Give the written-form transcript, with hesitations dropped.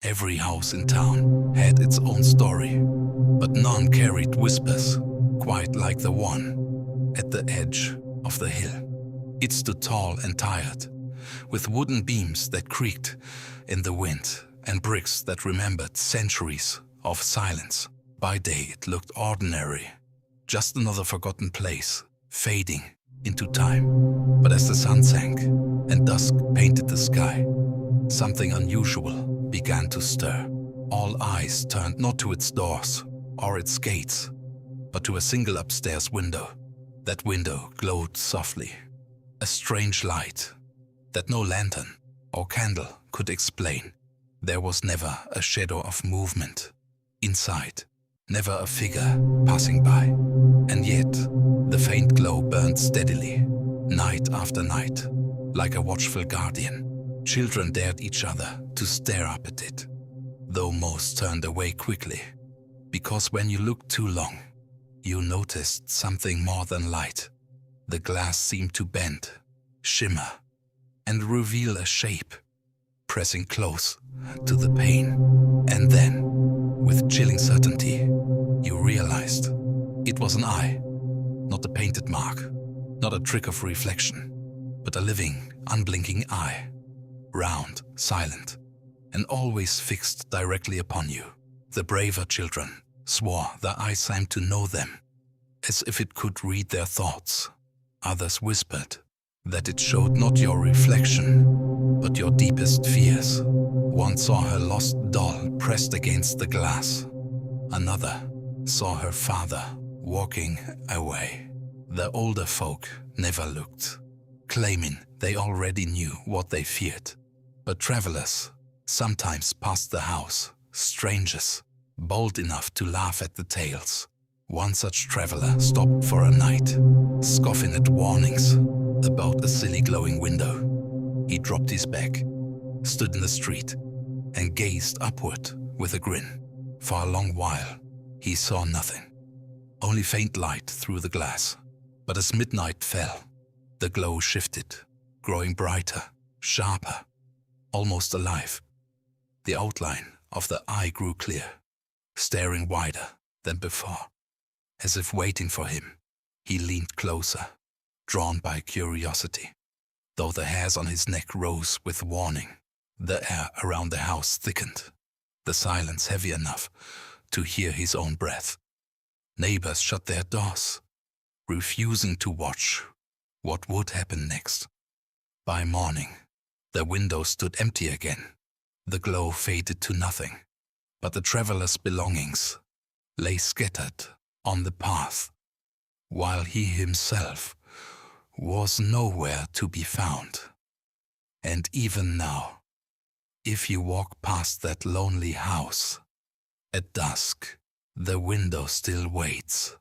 Every house in town had its own story, but none carried whispers quite like the one at the edge of the hill. It stood tall and tired, with wooden beams that creaked in the wind and bricks that remembered centuries of silence. By day it looked ordinary, just another forgotten place, fading into time. But as the sun sank and dusk painted the sky, something unusual began to stir. All eyes turned not to its doors or its gates, but to a single upstairs window. That window glowed softly, a strange light that no lantern or candle could explain. There was never a shadow of movement inside, never a figure passing by. And yet, the faint glow burned steadily, night after night, like a watchful guardian. Children dared each other to stare up at it, though most turned away quickly, because when you looked too long, you noticed something more than light. The glass seemed to bend, shimmer, and reveal a shape, pressing close to the pane. And then, with chilling certainty, you realized it was an eye, not a painted mark, not a trick of reflection, but a living, unblinking eye, round, silent, and always fixed directly upon you. The braver children swore their eyes seemed to know them, as if it could read their thoughts. Others whispered that it showed not your reflection, but your deepest fears. One saw her lost doll pressed against the glass. Another saw her father walking away. The older folk never looked, claiming they already knew what they feared. But travelers sometimes passed the house, strangers, bold enough to laugh at the tales. One such traveler stopped for a night, scoffing at warnings about a silly glowing window. He dropped his bag, stood in the street, and gazed upward with a grin. For a long while, he saw nothing, only faint light through the glass. But as midnight fell, the glow shifted, growing brighter, sharper, almost alive. The outline of the eye grew clear, staring wider than before. As if waiting for him, he leaned closer, drawn by curiosity. Though the hairs on his neck rose with warning, the air around the house thickened, the silence heavy enough to hear his own breath. Neighbors shut their doors, refusing to watch what would happen next. By morning, the window stood empty again. The glow faded to nothing, but the traveler's belongings lay scattered on the path, while he himself was nowhere to be found. And even now, if you walk past that lonely house, at dusk, the window still waits,